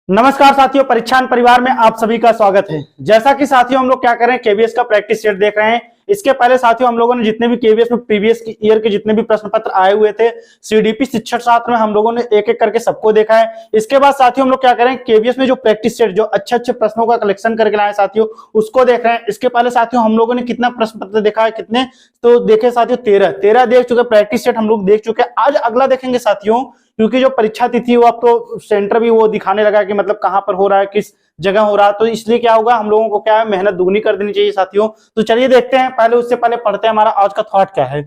नमस्कार साथियों, परीक्षान परिवार में आप सभी का स्वागत है। जैसा कि साथियों हम लोग क्या कर रहे हैं, केवीएस का प्रैक्टिस सेट देख रहे हैं। इसके पहले साथियों हम लोगों ने जितने भी केवीएस में प्रीवियस ईयर के जितने भी प्रश्न पत्र आए हुए थे सीडीपी शिक्षक शास्त्र में हम लोगों ने एक एक करके सबको देखा है। इसके बाद साथियों हम लोग क्या करें, केवीएस में जो प्रैक्टिस सेट जो अच्छे अच्छे प्रश्नों का कलेक्शन करके लाए साथियों उसको देख रहे हैं। इसके पहले साथियों हम लोगों ने कितना प्रश्न पत्र देखा है, कितने तो देखे साथियों 13 देख चुके, प्रैक्टिस सेट हम लोग देख चुके। आज अगला देखेंगे साथियों, क्योंकि जो परीक्षा तिथि वो अब तो सेंटर भी वो दिखाने लगा कि मतलब कहां पर हो रहा है, किस जगह हो रहा है, तो इसलिए क्या होगा हम लोगों को क्या है मेहनत दुगनी कर देनी चाहिए साथियों। तो चलिए देखते हैं, पहले उससे पहले पढ़ते हैं हमारा आज का थॉट क्या है।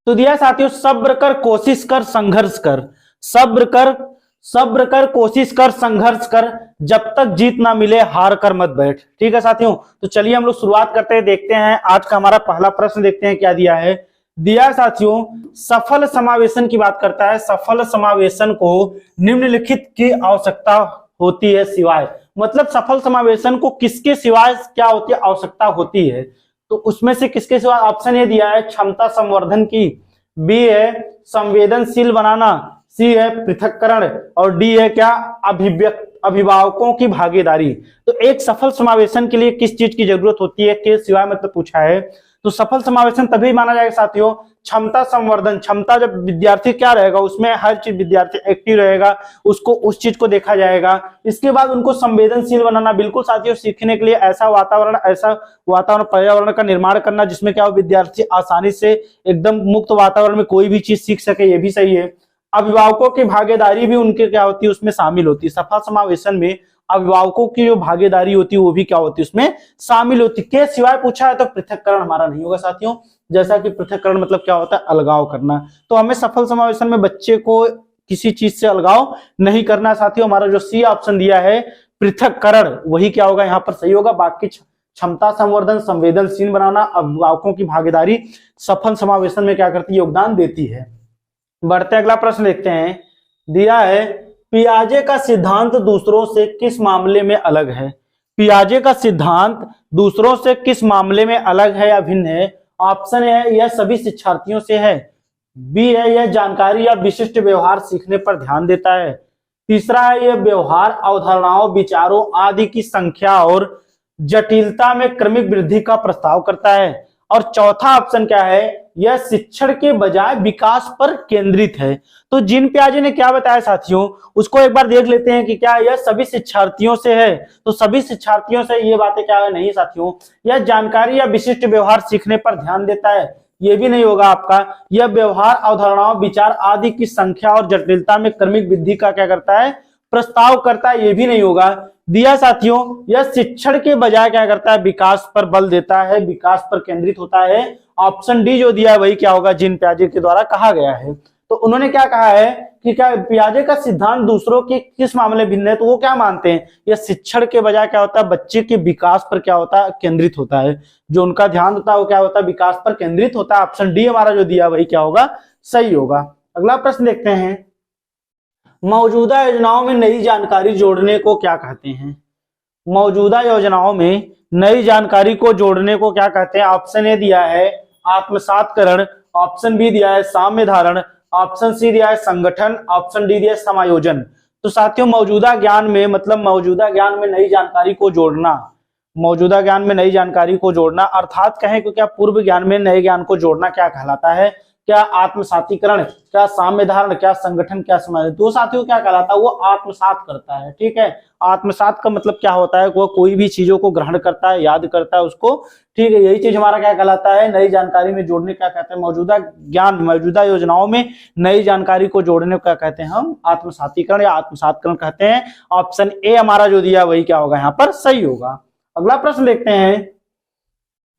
तो दिया साथियों, सब्र कर कोशिश कर संघर्ष कर, सब्र कर कोशिश कर संघर्ष कर, जब तक जीत ना मिले हार कर मत बैठ। ठीक है साथियों, तो चलिए हम लोग शुरुआत करते हैं, देखते हैं आज का हमारा पहला प्रश्न देखते हैं क्या दिया है। दिया साथियों, सफल समावेशन की बात करता है। सफल समावेशन को निम्नलिखित की आवश्यकता होती है सिवाय, मतलब सफल समावेशन को किसके सिवाय क्या होती है, आवश्यकता होती है। तो उसमें से किसके सिवाय, ऑप्शन ए दिया है क्षमता संवर्धन की, बी है संवेदनशील बनाना, सी है पृथक्करण, और डी है क्या अभिभावकों की भागीदारी। तो एक सफल समावेशन के लिए किस चीज की जरूरत होती है, के सिवाय मतलब पूछा है। तो सफल समावेशन तभी माना जाएगा साथियों क्षमता संवर्धन, क्षमता जब विद्यार्थी क्या रहेगा उसमें हर चीज विद्यार्थी एक्टिव रहेगा, उसको उस चीज को देखा जाएगा। इसके बाद उनको संवेदनशील बनाना, बिल्कुल साथियों सीखने के लिए ऐसा वातावरण पर्यावरण का निर्माण करना जिसमें क्या हो विद्यार्थी आसानी से एकदम मुक्त वातावरण में कोई भी चीज सीख सके, ये भी सही है। अभिभावकों की भागीदारी भी उनके क्या होती है उसमें शामिल होती है। सफल समावेशन में अभिभावकों की जो भागीदारी होती है वो भी क्या होती है उसमें शामिल होती है। के सिवाय पूछा है तो पृथक्करण हमारा नहीं होगा साथियों, जैसा कि पृथक्करण मतलब क्या होता है अलगाव करना। तो हमें सफल समावेशन में बच्चे को किसी चीज से अलगाव नहीं करना साथियों। हमारा जो सी ऑप्शन दिया है पृथक्करण वही क्या होगा यहाँ पर सही होगा। बाकी क्षमता संवर्धन, संवेदनशील बनाना, अभिभावकों की भागीदारी सफल समावेशन में क्या करती है, योगदान देती है। बढ़ते अगला प्रश्न देखते हैं। दिया है पियाजे का सिद्धांत दूसरों से किस मामले में अलग है। पियाजे का सिद्धांत दूसरों से किस मामले में अलग है या भिन्न है। ऑप्शन है यह सभी शिक्षार्थियों से है, बी है यह जानकारी या विशिष्ट व्यवहार सीखने पर ध्यान देता है, तीसरा है यह व्यवहार अवधारणाओं विचारों आदि की संख्या और जटिलता में क्रमिक वृद्धि का प्रस्ताव करता है, और चौथा ऑप्शन क्या है यह शिक्षण के बजाय विकास पर केंद्रित है। तो जिन पियाजे ने क्या बताया साथियों उसको एक बार देख लेते हैं कि क्या यह सभी शिक्षार्थियों से है। तो सभी शिक्षार्थियों से ये बातें क्या है, नहीं साथियों। यह जानकारी या विशिष्ट व्यवहार सीखने पर ध्यान देता है, ये भी नहीं होगा आपका। यह व्यवहार अवधारणाओं विचार आदि की संख्या और जटिलता में क्रमिक वृद्धि का क्या करता है, प्रस्ताव करता है, ये भी नहीं होगा। दिया साथियों यह शिक्षण के बजाय क्या करता है, विकास पर बल देता है, विकास पर केंद्रित होता है। ऑप्शन डी जो दिया है वही क्या होगा, जिन पियाजे के द्वारा कहा गया है। तो उन्होंने क्या कहा है कि क्या पियाजे का सिद्धांत दूसरों के किस मामले भिन्न है, तो वो क्या मानते हैं यह शिक्षण के बजाय क्या होता है, बच्चे के विकास पर क्या होता है, केंद्रित होता है। जो उनका ध्यान होता है वो क्या होता है, विकास पर केंद्रित होता है। ऑप्शन डी हमारा जो दिया वही क्या होगा, सही होगा। अगला प्रश्न देखते हैं। मौजूदा योजनाओं में नई जानकारी जोड़ने को क्या कहते हैं। मौजूदा योजनाओं में नई जानकारी को जोड़ने को क्या कहते हैं। ऑप्शन ए दिया है आत्मसातकरण, ऑप्शन बी दिया है साम्य धारण, ऑप्शन सी दिया है संगठन, ऑप्शन डी दिया है समायोजन। तो साथियों मौजूदा ज्ञान में मतलब मौजूदा ज्ञान में नई जानकारी को जोड़ना, मौजूदा ज्ञान में नई जानकारी को जोड़ना अर्थात कहें कि क्या पूर्व ज्ञान में नए ज्ञान को जोड़ना क्या कहलाता है, क्या आत्मसातीकरण, क्या साम्य धारण, क्या संगठन, क्या समायोजन। तो साथियों क्या कहलाता है, वो आत्मसात करता है। ठीक है, आत्मसात का मतलब क्या होता है, वो कोई भी चीजों को ग्रहण करता है, याद करता है उसको। ठीक है, यही चीज हमारा क्या कहलाता है, नई जानकारी में जोड़ने क्या कहते हैं, मौजूदा ज्ञान मौजूदा योजनाओं में नई जानकारी को जोड़ने को क्या कहते हैं हम, आत्मसातीकरण या आत्मसातकरण कहते हैं। ऑप्शन ए हमारा जो दिया वही क्या होगा यहाँ पर सही होगा। अगला प्रश्न देखते हैं।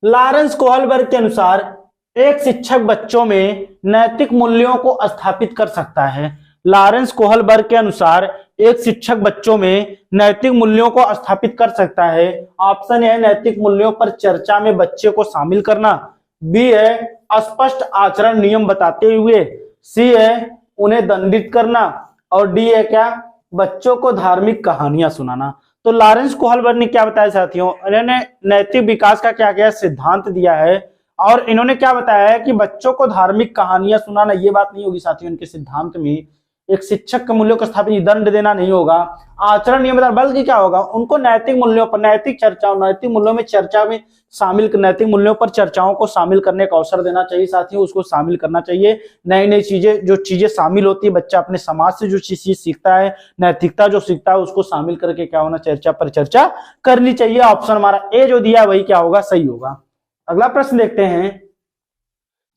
लॉरेंस कोहलबर्ग के अनुसार एक शिक्षक बच्चों में नैतिक मूल्यों को स्थापित कर सकता है। लॉरेंस कोहलबर्ग के अनुसार एक शिक्षक बच्चों में नैतिक मूल्यों को स्थापित कर सकता है। ऑप्शन है नैतिक मूल्यों पर चर्चा में बच्चे को शामिल करना, बी है स्पष्ट आचरण नियम बताते हुए, सी है उन्हें दंडित करना, और डी है क्या बच्चों को धार्मिक कहानियां सुनाना। तो लॉरेंस कोहलबर्ग ने क्या बताया साथियों, इन्होंने नैतिक विकास का क्या क्या सिद्धांत दिया है, और इन्होंने क्या बताया है कि बच्चों को धार्मिक कहानियां सुनाना, ये बात नहीं होगी साथियों इनके सिद्धांत में। एक शिक्षक के मूल्यों को स्थापित दंड देना नहीं होगा। आचरण नियमित, बल्कि क्या होगा, उनको नैतिक मूल्यों पर, नैतिक चर्चाओं, नैतिक मूल्यों में चर्चा में शामिल, नैतिक मूल्यों पर चर्चाओं को शामिल करने का अवसर देना चाहिए साथियों, उसको शामिल करना चाहिए। नई नई चीजें, जो चीजें शामिल होती है, बच्चा अपने समाज से जो चीज सीखता है, नैतिकता जो सीखता है, उसको शामिल करके क्या होना, चर्चा पर चर्चा करनी चाहिए। ऑप्शन हमारा ए जो दिया है वही क्या होगा, सही होगा। अगला प्रश्न देखते हैं,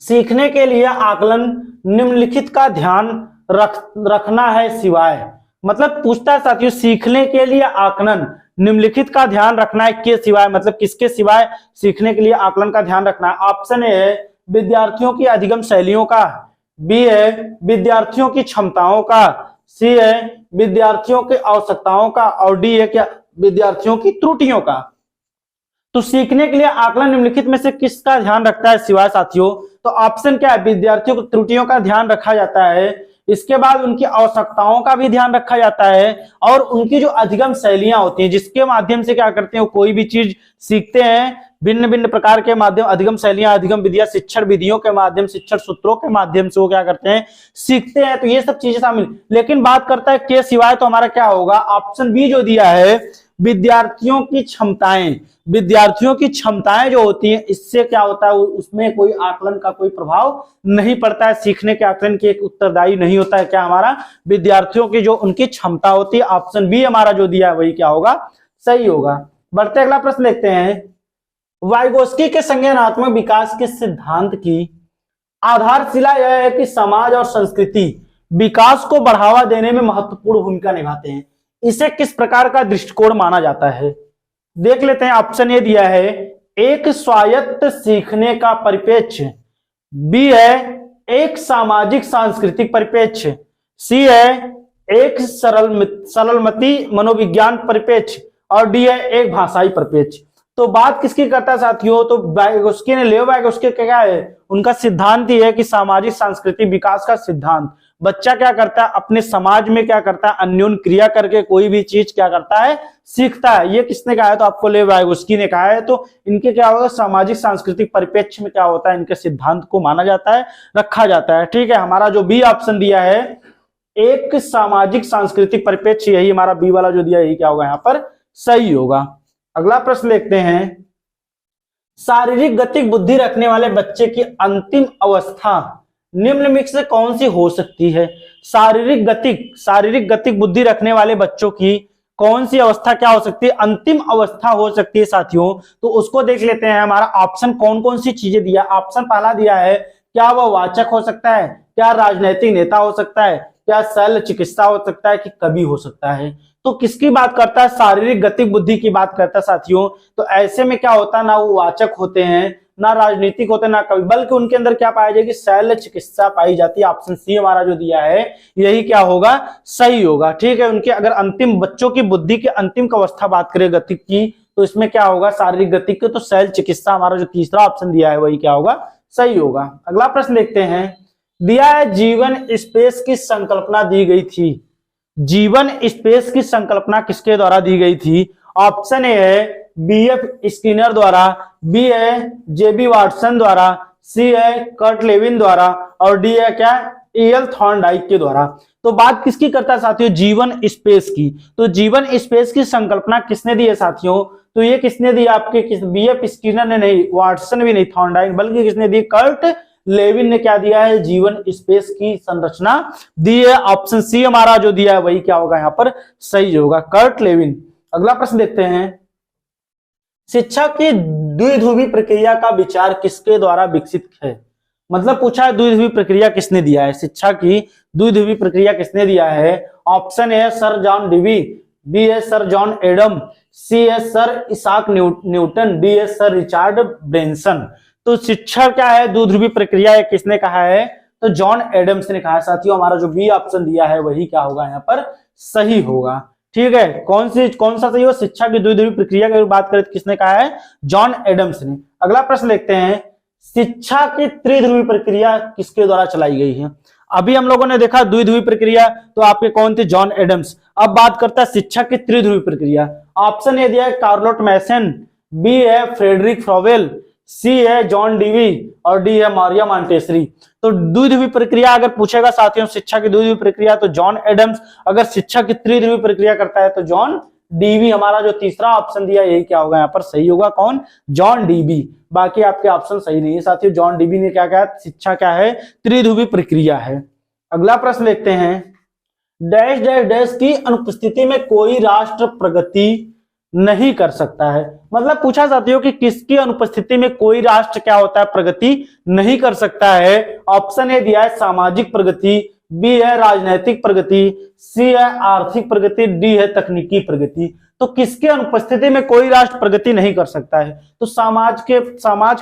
सीखने के लिए आकलन निम्नलिखित का ध्यान रखना है सिवाय, मतलब पूछता है साथियों, सीखने के लिए आकलन निम्नलिखित का ध्यान रखना है के सिवाय, मतलब किसके सिवाय सीखने के लिए आकलन का ध्यान रखना है। ऑप्शन ए है विद्यार्थियों की अधिगम शैलियों का, बी है विद्यार्थियों की क्षमताओं का, सी है विद्यार्थियों की आवश्यकताओं का, और डी है क्या, विद्यार्थियों की त्रुटियों का। तो सीखने के लिए आकलन निम्नलिखित में से किसका ध्यान रखता है सिवाय साथियों, तो ऑप्शन क्या है, विद्यार्थियों की त्रुटियों का ध्यान रखा जाता है, इसके बाद उनकी आवश्यकताओं का भी ध्यान रखा जाता है, और उनकी जो अधिगम शैलियां होती हैं, जिसके माध्यम से क्या करते हैं, कोई भी चीज सीखते हैं, भिन्न भिन्न प्रकार के माध्यम, अधिगम शैलियां, अधिगम विधियां, शिक्षण विधियों के माध्यम, शिक्षण सूत्रों के माध्यम से वो क्या करते हैं, सीखते हैं। तो ये सब चीजें शामिल, लेकिन बात करता है के सिवाय, तो हमारा क्या होगा, ऑप्शन बी जो दिया है, विद्यार्थियों की क्षमताएं, विद्यार्थियों की क्षमताएं जो होती हैं, इससे क्या होता है, उसमें कोई आकलन का कोई प्रभाव नहीं पड़ता है, सीखने के आकलन की एक उत्तरदायी नहीं होता है क्या, हमारा विद्यार्थियों की जो उनकी क्षमता होती है। ऑप्शन बी हमारा जो दिया है वही क्या होगा, सही होगा। बढ़ते अगला प्रश्न देखते हैं, वाइगोस्की के संज्ञानात्मक विकास के सिद्धांत की आधारशिला यह है कि समाज और संस्कृति विकास को बढ़ावा देने में महत्वपूर्ण भूमिका निभाते हैं, इसे किस प्रकार का दृष्टिकोण माना जाता है। देख लेते हैं, ऑप्शन ए दिया है एक स्वायत्त सीखने का परिप्रेक्ष्य, बी है एक सामाजिक सांस्कृतिक परिप्रेक्ष्य, सी है एक सरलमती मनोविज्ञान परिप्रेक्ष्य, और डी है एक भाषाई परिप्रेक्ष्य। तो बात किसकी करता है साथियों, तो वाइगोस्की ने, लेओ वाइगोस्की क्या है, उनका सिद्धांत ही है कि सामाजिक सांस्कृतिक विकास का सिद्धांत, बच्चा क्या करता है, अपने समाज में क्या करता है, अन्योन्य क्रिया करके कोई भी चीज क्या करता है, सीखता है। ये किसने कहा है, तो आपको लेओ वाइगोस्की ने कहा है। तो इनके क्या होगा, सामाजिक सांस्कृतिक परिप्रेक्ष्य में क्या होता है, इनके सिद्धांत को माना जाता है, रखा जाता है। ठीक है, हमारा जो बी ऑप्शन दिया है एक सामाजिक सांस्कृतिक परिप्रेक्ष्य, यही हमारा बी वाला जो दिया, यही क्या होगा यहाँ पर सही होगा। अगला प्रश्न देखते हैं, शारीरिक गतिक बुद्धि रखने वाले बच्चे की अंतिम अवस्था निम्न में से कौन सी हो सकती है। शारीरिक गतिक बुद्धि रखने वाले बच्चों की कौन सी अवस्था क्या हो सकती है, अंतिम अवस्था हो सकती है साथियों। तो उसको देख लेते हैं, हमारा ऑप्शन कौन कौन सी चीजें दिया। ऑप्शन पहला दिया है, क्या वह वाचक हो सकता है, क्या राजनीतिक नेता हो सकता है, क्या शल्य चिकित्सा हो सकता है, कि कवि हो सकता है। तो किसकी बात करता है, शारीरिक गतिक बुद्धि की बात करता है साथियों। तो ऐसे में क्या होता है, ना वो वाचक होते हैं, ना राजनीतिक होते, ना कवि, बल्कि उनके अंदर क्या पाई जाएगी, शल्य चिकित्सा पाई जाती है। ऑप्शन सी हमारा जो दिया है यही क्या होगा, सही होगा। ठीक है, उनके अगर अंतिम बच्चों की बुद्धि की अंतिम अवस्था बात करें गतिक की, तो इसमें क्या होगा, शारीरिक गतिक, तो शल्य चिकित्सा हमारा जो तीसरा ऑप्शन दिया है वही क्या होगा, सही होगा। अगला प्रश्न देखते हैं, दिया है जीवन स्पेस की संकल्पना दी गई थी, जीवन स्पेस की संकल्पना किसके द्वारा दी गई थी। ऑप्शन ए है बीएफ स्किनर द्वारा, बी है जेबी वाटसन द्वारा, सी है कर्ट लेविन द्वारा, और डी है क्या, एल थॉर्नडाइक के द्वारा। तो बात किसकी करता है साथियों, जीवन स्पेस की। तो जीवन स्पेस की संकल्पना किसने दी है साथियों, तो ये किसने दी, आपके बीएफ स्किनर ने नहीं, वाटसन भी नहीं, थॉर्नडाइक, बल्कि किसने दी, कर्ट लेविन ने क्या दिया है, जीवन स्पेस की संरचना दी है। ऑप्शन सी हमारा जो दिया है वही क्या होगा यहाँ पर सही होगा, कर्ट लेविन। अगला प्रश्न देखते हैं, शिक्षा की द्विध्रुवी प्रक्रिया का विचार किसके द्वारा विकसित है। मतलब पूछा है द्विध्रुवी प्रक्रिया किसने दिया है, शिक्षा की द्विध्रुवी प्रक्रिया किसने दिया है। Option A Sir John Dewey, B है सर जॉन एडम, सी है सर इसाक न्यूटन, डी है सर रिचार्ड ब्रेंसन। तो शिक्षा क्या है, द्विध्रुवी प्रक्रिया है, किसने कहा है, तो जॉन एडम्स ने कहा है साथियों। हमारा जो बी ऑप्शन दिया है वही क्या होगा यहाँ पर सही होगा। ठीक है, कौन सा सही हो, शिक्षा की द्विध्रुवी प्रक्रिया की बात करें तो किसने कहा है, जॉन एडम्स ने। अगला प्रश्न देखते हैं, शिक्षा की त्रिध्रुवी प्रक्रिया किसके द्वारा चलाई गई है। अभी हम लोगों ने देखा द्विध्रुवी प्रक्रिया, तो आपके कौन थे, जॉन एडम्स। अब बात करता है शिक्षा की त्रिध्रुवी प्रक्रिया। ऑप्शन ए दिया है कार्लोट मैसन, बी है फ्रेडरिक फ्रोवेल, सी है जॉन डीवी और डी है मारिया मॉन्टेसरी। तो द्विध्रुवी प्रक्रिया अगर पूछेगा साथियों शिक्षा की द्विध्रुवी प्रक्रिया तो जॉन एडम्स, अगर शिक्षा की त्रिध्रुवी प्रक्रिया करता है तो जॉन डीवी। हमारा जो तीसरा ऑप्शन दिया यही क्या होगा यहाँ पर सही होगा, कौन, जॉन डीवी। बाकी आपके ऑप्शन सही नहीं है साथियों। जॉन डीवी ने क्या कहा, शिक्षा क्या है, त्रिध्रुवी प्रक्रिया है। अगला प्रश्न देखते हैं, डैश डैश डैश की अनुपस्थिति में कोई राष्ट्र प्रगति नहीं कर सकता है। मतलब पूछा साथियों कि किसकी अनुपस्थिति में कोई राष्ट्र क्या होता है, प्रगति नहीं कर सकता है। ऑप्शन ए दिया है सामाजिक प्रगति, बी है राजनैतिक प्रगति, सी है आर्थिक प्रगति, डी है तकनीकी प्रगति। तो किसके अनुपस्थिति में कोई राष्ट्र प्रगति नहीं कर सकता है, तो समाज के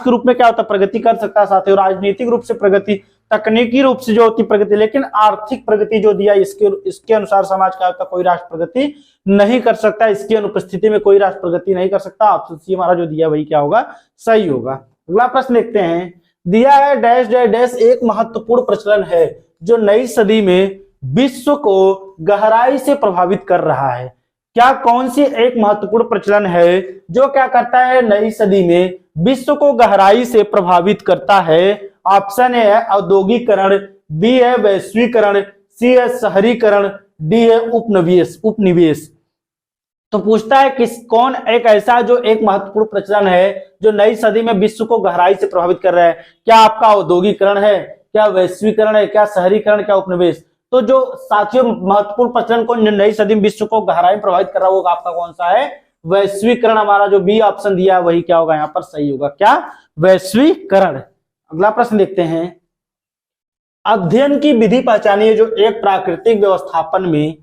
रूप में क्या होता है, प्रगति कर सकता है साथियों, राजनीतिक रूप से प्रगति, तकनीकी रूप से जो होती प्रगति, लेकिन आर्थिक प्रगति जो दिया इसके अनुसार समाज क्या होता है, कोई राष्ट्र प्रगति नहीं कर सकता, इसकी अनुपस्थिति में कोई राष्ट्र प्रगति नहीं कर सकता। ऑप्शन सी हमारा जो दिया वही क्या होगा, सही होगा। अगला प्रश्न देखते हैं, दिया है डैश डैश डैश एक महत्वपूर्ण प्रचलन है जो नई सदी में विश्व को गहराई से प्रभावित कर रहा है। क्या कौन सी एक महत्वपूर्ण प्रचलन है जो क्या करता है, नई सदी में विश्व को गहराई से प्रभावित करता है। ऑप्शन ए है औद्योगिकरण, बी है वैश्वीकरण, सी है शहरीकरण, डी है उपनिवेश। तो पूछता है कौन एक ऐसा जो एक महत्वपूर्ण प्रचलन है जो नई सदी में विश्व को गहराई से प्रभावित कर रहा है। क्या आपका औद्योगिकरण है, क्या वैश्वीकरण है, क्या शहरीकरण, क्या उपनिवेश। तो जो साथियों महत्वपूर्ण प्रचलन को नई सदी में विश्व को गहराई में प्रभावित कर रहा होगा आपका कौन सा है, वैश्वीकरण। हमारा जो बी ऑप्शन दिया है वही क्या होगा यहाँ पर सही होगा, क्या, वैश्वीकरण। अगला प्रश्न देखते हैं, अध्ययन की विधि पहचानिए जो एक प्राकृतिक व्यवस्थापन में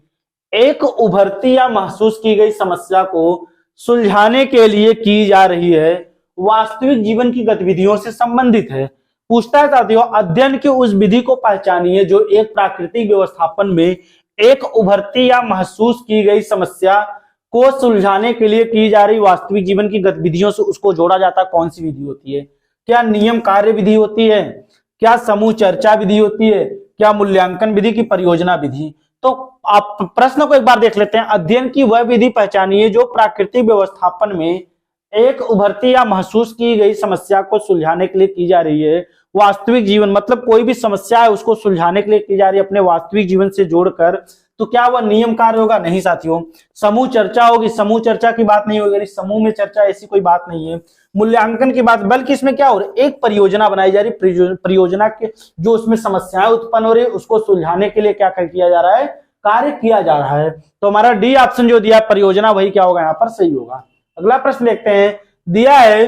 एक उभरती या महसूस की गई समस्या को सुलझाने के लिए की जा रही है, वास्तविक जीवन की गतिविधियों से संबंधित है। पूछता है साथियों, अध्ययन की उस विधि को पहचानिए जो एक प्राकृतिक व्यवस्थापन में एक उभरती या महसूस की गई समस्या को सुलझाने के लिए की जा रही वास्तविक जीवन की गतिविधियों से उसको जोड़ा जाता है। कौन सी विधि होती है, क्या नियम कार्य विधि होती है, क्या समूह चर्चा विधि होती है, क्या मूल्यांकन विधि की परियोजना विधि। तो आप प्रश्न को एक बार देख लेते हैं, अध्ययन की वह विधि पहचानिए जो प्राकृतिक व्यवस्थापन में एक उभरती या महसूस की गई समस्या को सुलझाने के लिए की जा रही है, वास्तविक जीवन मतलब कोई भी समस्या है उसको सुलझाने के लिए की जा रही है अपने वास्तविक जीवन से जोड़कर। तो क्या वह नियम कार्य होगा, नहीं साथियों। समूह चर्चा होगी, समूह चर्चा की बात नहीं होगी, समूह में चर्चा ऐसी कोई बात नहीं है। मूल्यांकन की बात, बल्कि इसमें क्या हो रहा है, एक परियोजना बनाई जा रही, परियोजना के जो उसमें समस्याएं उत्पन्न हो रही है उसको सुलझाने के लिए क्या किया जा रहा है, कार्य किया जा रहा है। तो हमारा डी ऑप्शन जो दिया परियोजना वही क्या होगा यहाँ पर सही होगा। अगला प्रश्न देखते हैं, दिया है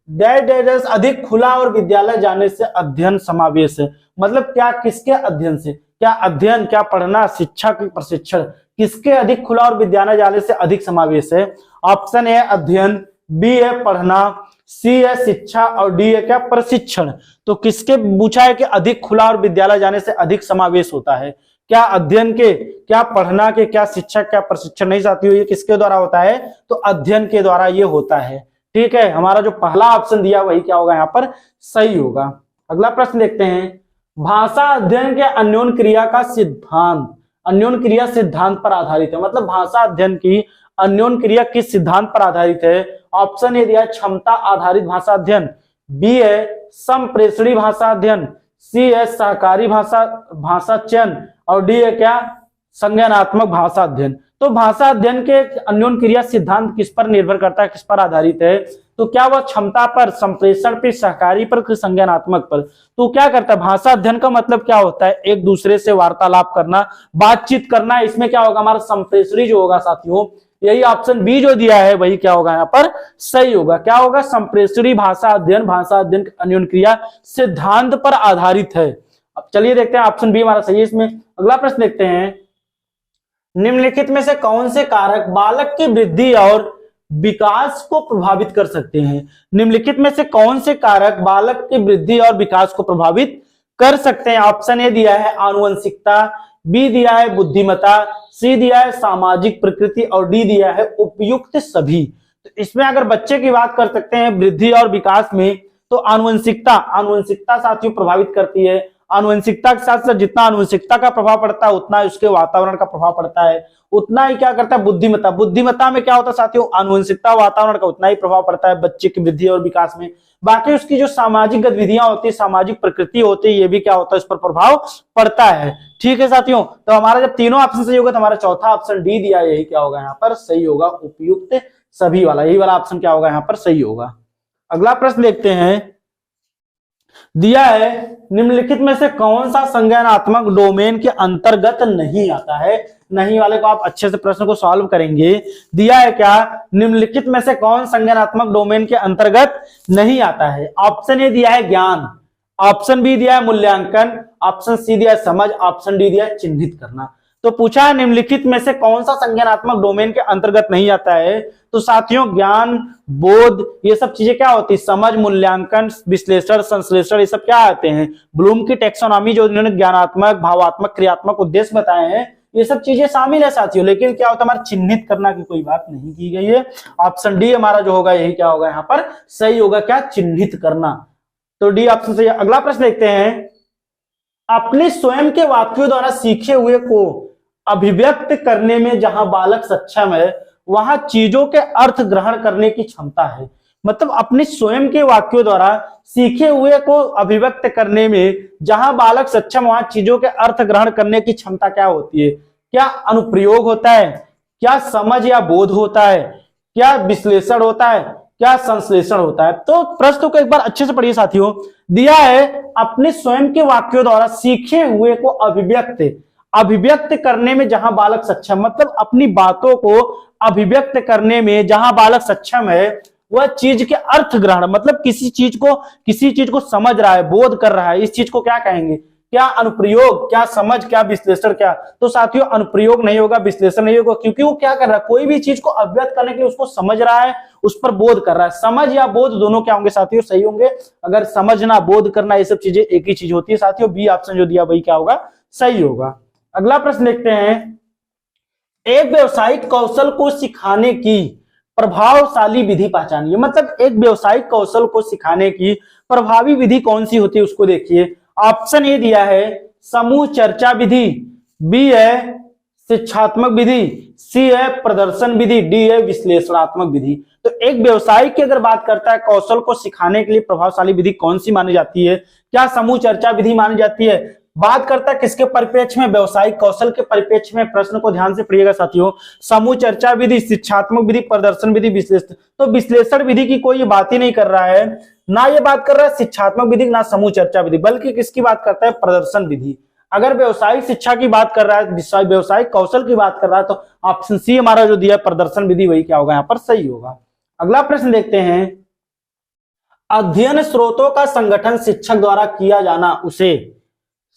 डैश डैश अधिक खुला और विद्यालय जाने से अध्ययन समावेश है। मतलब क्या, किसके अध्ययन से, क्या अध्ययन, क्या पढ़ना, शिक्षा की प्रशिक्षण, किसके अधिक खुला और विद्यालय जाने से अधिक समावेश है। ऑप्शन ए अध्ययन, बी है पढ़ना, सी है शिक्षा और डी है क्या, प्रशिक्षण। तो किसके पूछा है कि अधिक खुला और विद्यालय जाने से अधिक समावेश होता है, क्या अध्ययन के, क्या पढ़ना के, क्या शिक्षा, क्या प्रशिक्षण। नहीं साथियों, ये किसके द्वारा होता है, तो अध्ययन के द्वारा ये होता है। ठीक है, हमारा जो पहला ऑप्शन दिया वही क्या होगा यहाँ पर सही होगा। अगला प्रश्न देखते हैं, भाषा अध्ययन के अन्योन क्रिया का सिद्धांत अन्योन क्रिया सिद्धांत पर आधारित है। मतलब भाषा अध्ययन की अन्योन क्रिया किस सिद्धांत पर आधारित है। ऑप्शन ए दिया क्षमता आधारित भाषा अध्ययन, बी है संप्रेषणी भाषा अध्ययन, सी है सहकारी भाषा चयन और डी है क्या, संज्ञानात्मक भाषा अध्ययन। तो भाषा अध्ययन के अन्योन क्रिया सिद्धांत किस पर निर्भर करता है, किस पर आधारित है। तो क्या वह क्षमता पर, संप्रेषण पर, सहकारी पर, संज्ञानात्मक पर। तो क्या करता है, भाषा अध्ययन का मतलब क्या होता है, एक दूसरे से वार्तालाप करना, बातचीत करना। इसमें क्या होगा, हमारा संप्रेषणी जो होगा साथियों, यही ऑप्शन बी जो दिया है वही क्या होगा यहाँ पर सही होगा। क्या होगा, संप्रेषणी भाषा अध्ययन अन्योन क्रिया सिद्धांत पर आधारित है। अब चलिए देखते हैं, ऑप्शन बी हमारा सही है इसमें। अगला प्रश्न देखते हैं, निम्नलिखित में से कौन से कारक बालक की वृद्धि और विकास को प्रभावित कर सकते हैं। निम्नलिखित में से कौन से कारक बालक की वृद्धि और विकास को प्रभावित कर सकते हैं। ऑप्शन ए दिया है आनुवंशिकता, बी दिया है बुद्धिमत्ता, सी दिया है सामाजिक प्रकृति और डी दिया है उपयुक्त सभी। तो इसमें अगर बच्चे की बात कर सकते हैं वृद्धि और विकास में, तो आनुवंशिकता साथियों प्रभावित करती है। आनुवंशिकता के साथ साथ जितना आनुवंशिकता का प्रभाव पड़ता है उतना उसके वातावरण का प्रभाव पड़ता है, उतना ही क्या करता है बुद्धिमत्ता। बुद्धिमत्ता में क्या होता है साथियों, आनुवंशिकता वातावरण का उतना ही प्रभाव पड़ता है बच्चे की वृद्धि और विकास में। बाकी उसकी जो सामाजिक गतिविधियां होती है, सामाजिक प्रकृति होती है, ये भी क्या होता है, इस पर प्रभाव पड़ता है। ठीक है साथियों, तो हमारा जब तीनों ऑप्शन सही होगा तो हमारा चौथा ऑप्शन डी दिया, यही क्या होगा यहाँ पर सही होगा, उपयुक्त सभी वाला, यही वाला ऑप्शन क्या होगा यहाँ पर सही होगा। अगला प्रश्न देखते हैं, दिया है निम्नलिखित में से कौन सा संज्ञानात्मक डोमेन के अंतर्गत नहीं आता है। नहीं वाले को आप अच्छे से प्रश्न को सॉल्व करेंगे। दिया है क्या, निम्नलिखित में से कौन संज्ञानात्मक डोमेन के अंतर्गत नहीं आता है। ऑप्शन ए दिया है ज्ञान, ऑप्शन बी दिया है मूल्यांकन, ऑप्शन सी दिया है समझ, ऑप्शन डी दिया है चिन्हित करना। तो पूछा है निम्नलिखित में से कौन सा संज्ञानात्मक डोमेन के अंतर्गत नहीं आता है। तो साथियों ज्ञान, बोध, ये सब चीजें क्या होती है, समझ, मूल्यांकन, विश्लेषण, संश्लेषण, ये सब क्या आते हैं, ब्लूम की टेक्सोनॉमी जो इन्होंने ज्ञानात्मक, भावात्मक, क्रियात्मक उद्देश्य बताए हैं, ये सब चीजें शामिल है साथियों। लेकिन क्या होता है, हमारा चिन्हित करना की कोई बात नहीं की गई है। ऑप्शन डी हमारा जो होगा यही क्या होगा यहाँ पर सही होगा, क्या, चिन्हित करना। तो डी ऑप्शन सही। अगला प्रश्न देखते हैं, अपने स्वयं के वाक्यों द्वारा सीखे हुए को अभिव्यक्त करने में जहां बालक सक्षम है वहां चीजों के अर्थ ग्रहण करने की क्षमता है। मतलब अपने स्वयं के वाक्यों द्वारा सीखे हुए को अभिव्यक्त करने में जहां बालक सक्षम वहां चीजों के अर्थ ग्रहण करने की क्षमता क्या होती है। क्या अनुप्रयोग होता है, क्या समझ या बोध होता है, क्या विश्लेषण होता है, क्या संश्लेषण होता है। तो प्रश्न को एक बार अच्छे से पढ़िए साथियों। दिया है अपने स्वयं के वाक्यों द्वारा सीखे हुए को अभिव्यक्त करने में जहां बालक सक्षम, मतलब अपनी बातों को अभिव्यक्त करने में जहां बालक सक्षम है वह चीज के अर्थ ग्रहण, मतलब किसी चीज को समझ रहा है, बोध कर रहा है, इस चीज को क्या कहेंगे, क्या अनुप्रयोग, क्या समझ, क्या विश्लेषण, क्या। तो साथियों अनुप्रयोग नहीं होगा, विश्लेषण नहीं होगा, क्योंकि वो क्या कर रहा है, कोई भी चीज को अभिव्यक्त करने के लिए उसको समझ रहा है, उस पर बोध कर रहा है। समझ या बोध दोनों क्या होंगे साथियों, सही होंगे। अगर समझना, बोध करना, ये सब चीजें एक ही चीज होती है साथियों। बी ऑप्शन जो दिया वही क्या होगा, सही होगा। अगला प्रश्न देखते हैं, एक व्यवसायिक कौशल को सिखाने की प्रभावशाली विधि पहचानिए। मतलब एक व्यवसायिक कौशल को सिखाने की प्रभावी विधि कौन सी होती है उसको देखिए। ऑप्शन ए दिया है समूह चर्चा विधि, बी है शिक्षात्मक विधि, सी है प्रदर्शन विधि, डी है विश्लेषणात्मक विधि। तो एक व्यवसायिक की अगर बात करता है कौशल को सिखाने के लिए प्रभावशाली विधि कौन सी मानी जाती है, क्या समूह चर्चा विधि मानी जाती है। बात करता है किसके परिप्रेक्ष्य में, व्यवसायिक कौशल के परिप्रेक्ष्य में। प्रश्न को ध्यान से पढ़िएगा साथियों। समूह चर्चा विधि, शिक्षात्मक विधि, प्रदर्शन विधि, विश्लेषण। तो विश्लेषण विधि की कोई बात ही नहीं कर रहा है, ना ये बात कर रहा है शिक्षात्मक विधि, ना समूह चर्चा विधि, बल्कि किसकी बात करता है, प्रदर्शन विधि। अगर व्यवसायिक शिक्षा की बात कर रहा है, व्यवसायिक कौशल की बात कर रहा है, तो ऑप्शन सी हमारा जो दिया प्रदर्शन विधि वही क्या होगा यहाँ पर सही होगा। अगला प्रश्न देखते हैं, अध्ययन स्रोतों का संगठन शिक्षक द्वारा किया जाना उसे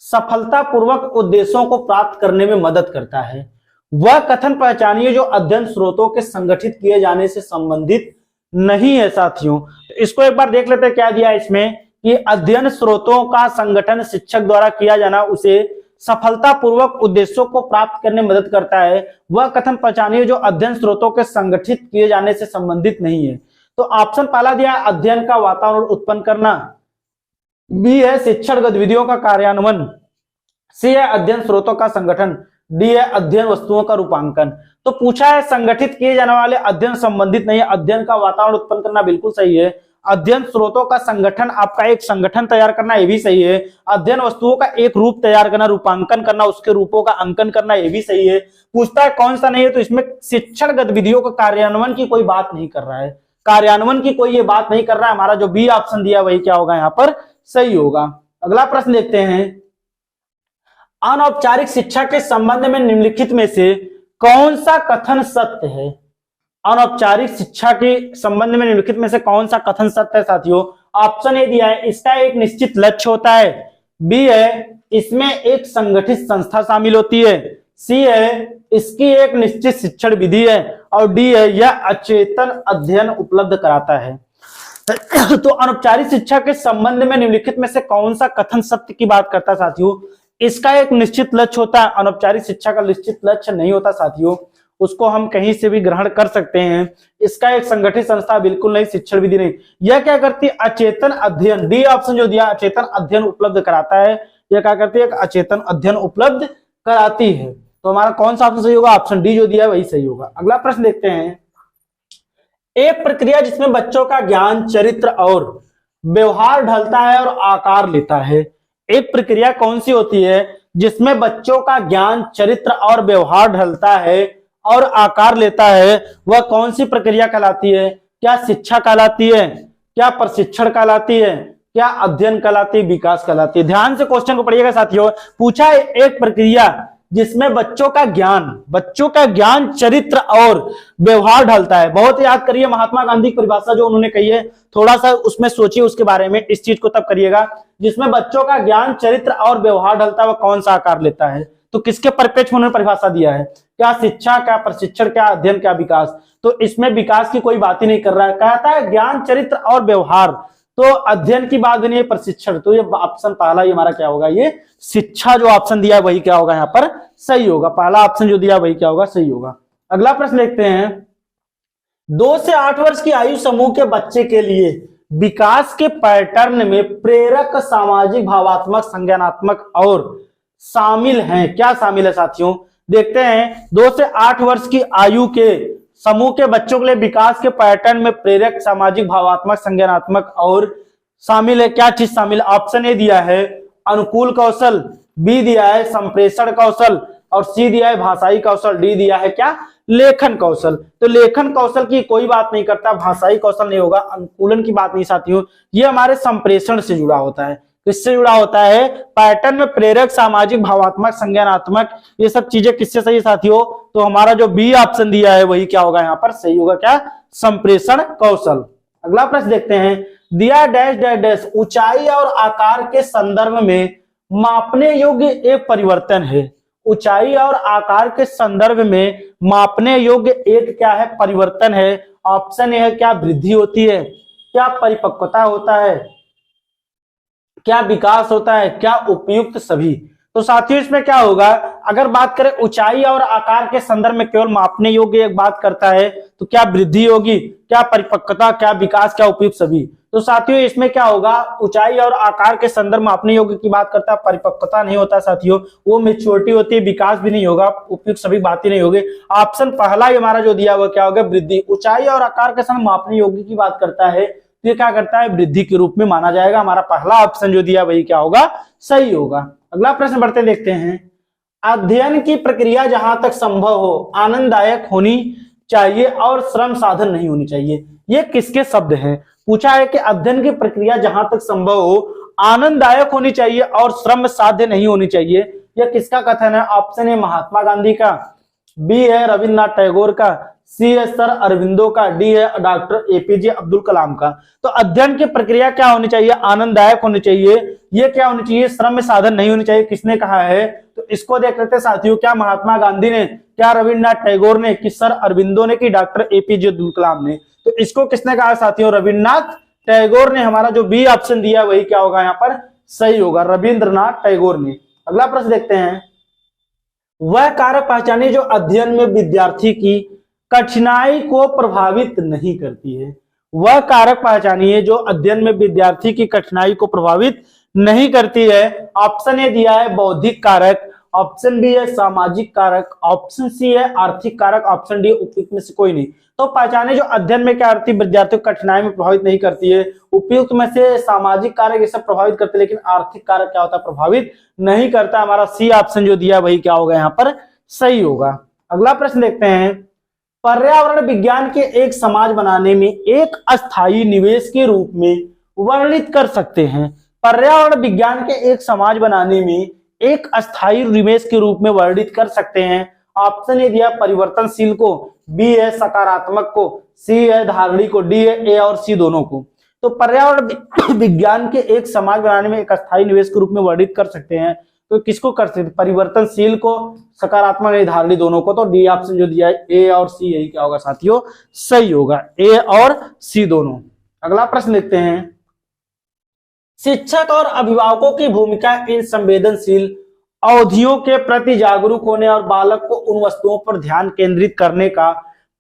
सफलतापूर्वक उद्देश्यों को प्राप्त करने में मदद करता है। वह कथन पहचानिए जो अध्ययन स्रोतों के संगठित किए जाने से संबंधित नहीं है साथियों। इसको एक बार देख लेते हैं क्या दिया इसमें, कि अध्ययन स्रोतों का संगठन शिक्षक द्वारा किया जाना उसे सफलतापूर्वक उद्देश्यों को प्राप्त करने में मदद करता है। वह कथन पहचानिए जो अध्ययन स्रोतों के संगठित किए जाने से संबंधित नहीं है। तो ऑप्शन पहला दिया अध्ययन का वातावरण उत्पन्न करना, बी है शिक्षण गतिविधियों का कार्यान्वयन, सी है अध्ययन स्रोतों का संगठन, डी है अध्ययन वस्तुओं का रूपांकन। तो पूछा है संगठित किए जाने वाले अध्ययन संबंधित नहीं है, अध्ययन का वातावरण उत्पन्न करना बिल्कुल सही है। अध्ययन स्रोतों का संगठन, आपका एक संगठन तैयार करना ये भी सही है। अध्ययन वस्तुओं का एक रूप तैयार करना, रूपांकन करना, उसके रूपों का अंकन करना ये भी सही है। पूछता है कौन सा नहीं है, तो इसमें शिक्षण गतिविधियों का कार्यान्वयन की कोई बात नहीं कर रहा है, कार्यान्वयन की कोई ये बात नहीं कर रहा है। हमारा जो बी ऑप्शन दिया वही क्या होगा यहाँ पर सही होगा। अगला प्रश्न देखते हैं, अनौपचारिक शिक्षा के संबंध में निम्नलिखित में से कौन सा कथन सत्य है। अनौपचारिक शिक्षा के संबंध में निम्नलिखित में से कौन सा कथन सत्य है साथियों। ऑप्शन ए दिया है इसका एक निश्चित लक्ष्य होता है, बी है इसमें एक संगठित संस्था शामिल होती है, सी है इसकी एक निश्चित शिक्षण विधि है, और डी है यह अचेतन अध्ययन उपलब्ध कराता है। तो अनौपचारिक शिक्षा के संबंध में निम्नलिखित में से कौन सा कथन सत्य की बात करता है साथियों। इसका एक निश्चित लक्ष्य होता है, अनौपचारिक शिक्षा का निश्चित लक्ष्य नहीं होता साथियों, उसको हम कहीं से भी ग्रहण कर सकते हैं। इसका एक संगठित संस्था बिल्कुल नहीं, शिक्षण विधि नहीं। यह क्या करती है, अचेतन अध्ययन, डी ऑप्शन जो दिया अचेतन अध्ययन उपलब्ध कराता है, यह क्या करती है, एक अचेतन अध्ययन उपलब्ध कराती है। तो हमारा कौन सा ऑप्शन सही होगा, ऑप्शन डी जो दिया है वही सही होगा। अगला प्रश्न देखते हैं, एक प्रक्रिया जिसमें बच्चों का ज्ञान, चरित्र और व्यवहार ढलता है और आकार लेता है। एक प्रक्रिया कौन सी होती है जिसमें बच्चों का ज्ञान, चरित्र और व्यवहार ढलता है और आकार लेता है, वह कौन सी प्रक्रिया कहलाती है? क्या शिक्षा कहलाती है, क्या प्रशिक्षण कहलाती है, क्या अध्ययन कहलाती है, विकास कहलाती है? ध्यान से क्वेश्चन को पढ़िएगा साथियों। पूछा है एक प्रक्रिया जिसमें बच्चों का ज्ञान, चरित्र और व्यवहार ढलता है। बहुत याद करिए महात्मा गांधी की परिभाषा जो उन्होंने कही है, थोड़ा सा उसमें सोचिए उसके बारे में, इस चीज को तब करिएगा। जिसमें बच्चों का ज्ञान, चरित्र और व्यवहार ढलता है वह कौन सा आकार लेता है? तो किसके परिप्रेक्ष्य में उन्होंने परिभाषा दिया है? क्या शिक्षा, क्या प्रशिक्षण, क्या अध्ययन, क्या विकास? तो इसमें विकास की कोई बात ही नहीं कर रहा है, कहता है ज्ञान, चरित्र और व्यवहार। तो अध्ययन की बात नहीं है, प्रशिक्षण। तो ये ऑप्शन पहला ही हमारा क्या होगा, ये शिक्षा जो ऑप्शन दिया है वही क्या होगा यहाँ पर सही होगा। पहला ऑप्शन जो दिया वही क्या होगा, सही होगा। अगला प्रश्न देखते हैं, 2 से 8 वर्ष की आयु समूह के बच्चे के लिए विकास के पैटर्न में प्रेरक, सामाजिक, भावात्मक, संज्ञानात्मक और शामिल हैं। क्या शामिल है साथियों? देखते हैं, 2 से 8 वर्ष की आयु के समूह के बच्चों के लिए विकास के पैटर्न में प्रेरक, सामाजिक, भावात्मक, संज्ञानात्मक और शामिल है। क्या चीज शामिल? ऑप्शन ए दिया है अनुकूल कौशल, बी दिया है संप्रेषण कौशल और सी दिया है भाषाई कौशल, डी दिया है क्या, लेखन कौशल। तो लेखन कौशल की कोई बात नहीं करता, भाषाई कौशल नहीं होगा, अनुकूलन की बात नहीं साथियों, ये हमारे संप्रेषण से जुड़ा होता है। किससे जुड़ा होता है? पैटर्न में प्रेरक, सामाजिक, भावात्मक, संज्ञानात्मक, ये सब चीजें किससे सही साथियों? तो हमारा जो बी ऑप्शन दिया है वही क्या होगा यहाँ पर सही होगा, क्या, संप्रेषण कौशल। अगला प्रश्न देखते हैं, दिया डैश डैश डैश ऊंचाई और आकार के संदर्भ में मापने योग्य एक परिवर्तन है। ऊंचाई और आकार के संदर्भ में मापने योग्य एक क्या है, परिवर्तन है। ऑप्शन ए है क्या वृद्धि होती है, क्या परिपक्वता होता है, क्या विकास होता है, क्या उपयुक्त सभी? तो साथियों इसमें क्या होगा, अगर बात करें ऊंचाई और आकार के संदर्भ में केवल मापने योग्य एक बात करता है तो क्या वृद्धि होगी, क्या परिपक्वता, क्या विकास, क्या उपयुक्त सभी? तो साथियों इसमें क्या होगा, ऊंचाई और आकार के संदर्भ में मापने योग्य की बात करता है, परिपक्वता नहीं होता साथियों, वो मेच्योरिटी होती है, विकास भी नहीं होगा, उपयुक्त सभी बातें नहीं होगी। ऑप्शन पहला ही हमारा जो दिया हुआ क्या होगा, वृद्धि। ऊंचाई और आकार के संदर्भ मापने योग्य की बात करता है तो ये क्या करता है, वृद्धि के रूप में माना जाएगा। हमारा पहला ऑप्शन जो दिया वही क्या होगा, सही होगा। अगला प्रश्न बढ़ते देखते हैं, अध्ययन की प्रक्रिया जहां तक संभव हो आनंददायक होनी चाहिए और श्रम साधन नहीं होनी चाहिए। ये किसके शब्द हैं? पूछा है कि अध्ययन की प्रक्रिया जहां तक संभव हो आनंददायक होनी चाहिए और श्रम साध्य नहीं होनी चाहिए। यह किसका कथन है? ऑप्शन ए महात्मा गांधी का, बी है रविन्द्रनाथ टैगोर का, सी है सर अरविंदो का, डी है डॉक्टर एपीजे अब्दुल कलाम का। तो अध्ययन की प्रक्रिया क्या होनी चाहिए, आनंददायक होनी चाहिए। ये क्या होनी चाहिए, श्रम में साधन नहीं होनी चाहिए। किसने कहा है? तो इसको देख लेते हैं साथियों, क्या महात्मा गांधी ने, क्या रविन्द्रनाथ टैगोर ने, कि सर अरविंदो ने, कि डॉक्टर एपीजे अब्दुल कलाम ने? तो इसको किसने कहा साथियों, रविन्द्रनाथ टैगोर ने। हमारा जो बी ऑप्शन दिया वही क्या होगा यहाँ पर सही होगा, रविन्द्रनाथ टैगोर ने। अगला प्रश्न देखते हैं, वह कारक पहचाने जो अध्ययन में विद्यार्थी की कठिनाई को प्रभावित नहीं करती है। वह कारक पहचानिए जो अध्ययन में विद्यार्थी की कठिनाई को प्रभावित नहीं करती है। ऑप्शन ए दिया है बौद्धिक कारक, ऑप्शन बी है सामाजिक कारक, ऑप्शन सी है आर्थिक कारक, ऑप्शन डी उपयुक्त में से कोई नहीं। तो पहचाने जो अध्ययन में क्या करती है, विद्यार्थियों को कठिनाई में प्रभावित नहीं करती है। उपयुक्त में से सामाजिक कारक ये सब प्रभावित करते हैं, लेकिन आर्थिक कारक क्या होता है, प्रभावित नहीं करता। हमारा सी ऑप्शन जो दिया वही क्या होगा यहाँ पर सही होगा। अगला प्रश्न देखते हैं, पर्यावरण विज्ञान के एक समाज बनाने में एक अस्थायी निवेश के रूप में वर्णित कर सकते हैं। पर्यावरण विज्ञान के एक समाज बनाने में एक अस्थायी निवेश के रूप में वर्णित कर सकते हैं। ऑप्शन ए दिया परिवर्तनशील को, बी है सकारात्मक को, सी है धारणी को, डी है ए और सी दोनों को। तो पर्यावरण विज्ञान के एक समाज बनाने में एक अस्थायी निवेश के रूप में वर्णित कर सकते हैं। तो किसको कर सकते, परिवर्तनशील को, सकारात्मक या धारणी दोनों को। तो डी ऑप्शन जो दिया है ए और सी, यही क्या होगा साथियों सही होगा, ए और सी दोनों। अगला प्रश्न देखते हैं, शिक्षक और अभिभावकों की भूमिका इन संवेदनशील अवधियों के प्रति जागरूक होने और बालक को उन वस्तुओं पर ध्यान केंद्रित करने का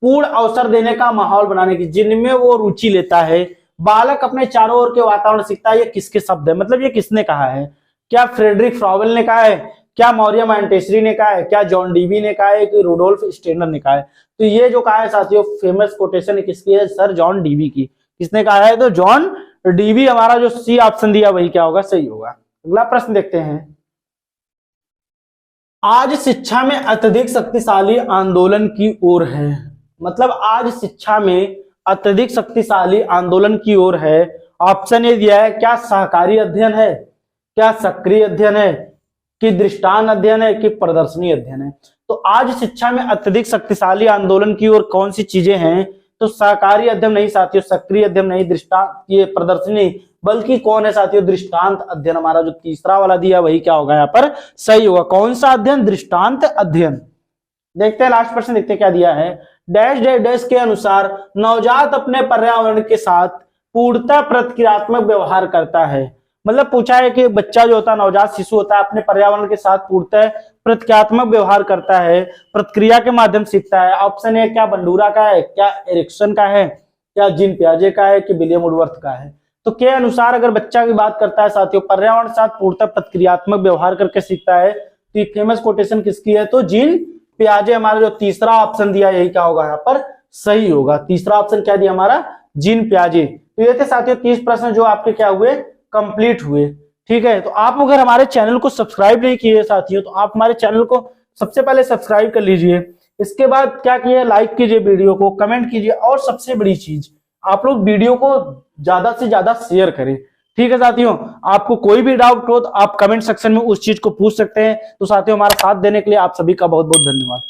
पूर्ण अवसर देने का माहौल बनाने की जिनमें वो रुचि लेता है। बालक अपने चारों ओर के वातावरण सीखता है। ये किसके शब्द है, मतलब ये किसने कहा है? क्या फ्रेडरिक फ्रॉवेल ने कहा है, क्या मौर्य मॉन्टेसरी ने कहा है, क्या जॉन डीवी ने कहा है, कि रुडोल्फ स्टेनर ने कहा है? तो ये जो कहा है साथियों फेमस कोटेशन किसकी है? सर जॉन डीवी की। किसने कहा है? तो जॉन डीवी। हमारा जो सी ऑप्शन दिया वही क्या होगा? सही होगा। अगला प्रश्न देखते हैं। आज शिक्षा में अत्यधिक शक्तिशाली आंदोलन की ओर है। मतलब आज शिक्षा में अत्यधिक शक्तिशाली आंदोलन की ओर है। ऑप्शन ए दिया है, क्या सहकारी अध्ययन है, क्या सक्रिय अध्ययन है, कि दृष्टांत अध्ययन है, कि प्रदर्शनी अध्ययन है? तो आज शिक्षा में अत्यधिक शक्तिशाली आंदोलन की ओर कौन सी चीजें हैं? तो सहकारी अध्ययन नहीं साथियों, सक्रिय अध्ययन नहीं, दृष्टांत ये प्रदर्शनी, बल्कि कौन है साथियों? दृष्टांत अध्ययन। हमारा जो तीसरा वाला दिया वही क्या होगा यहाँ पर? सही होगा। कौन सा अध्ययन? दृष्टांत अध्ययन। देखते हैं लास्ट प्रश्न, देखते हैं क्या दिया है। डैश डैश डैश के अनुसार नवजात अपने पर्यावरण के साथ पूर्णतः प्रतिक्रियात्मक व्यवहार करता है। मतलब पूछा है कि बच्चा जो होता है, नवजात शिशु होता है, अपने पर्यावरण के साथ पूर्णतः प्रतिक्रियात्मक व्यवहार करता है, प्रतिक्रिया के माध्यम सीखता है। ऑप्शन ए क्या बंडूरा का है, क्या एरिक्सन का है, क्या जीन पियाजे का है, कि विलियम वुडवर्थ का है? तो के अनुसार अगर बच्चा की बात करता है साथियों, पर्यावरण के साथ पूर्णतः प्रतिक्रियात्मक व्यवहार करके सीखता है, तो ये फेमस कोटेशन किसकी है? तो जीन पियाजे। हमारा जो तीसरा ऑप्शन दिया यही क्या होगा यहाँ पर? सही होगा। तीसरा ऑप्शन क्या दिया हमारा? जीन पियाजे। तो ये थे साथियों 30 प्रश्न जो आपके क्या हुए? कंप्लीट हुए। ठीक है, तो आप अगर हमारे चैनल को सब्सक्राइब नहीं किए साथियों, तो आप हमारे चैनल को सबसे पहले सब्सक्राइब कर लीजिए। इसके बाद क्या किए? लाइक कीजिए वीडियो को, कमेंट कीजिए, और सबसे बड़ी चीज आप लोग वीडियो को ज्यादा से ज्यादा शेयर करें। ठीक है साथियों, आपको कोई भी डाउट हो तो आप कमेंट सेक्शन में उस चीज को पूछ सकते हैं। तो साथियों हमारा साथ देने के लिए आप सभी का बहुत बहुत धन्यवाद।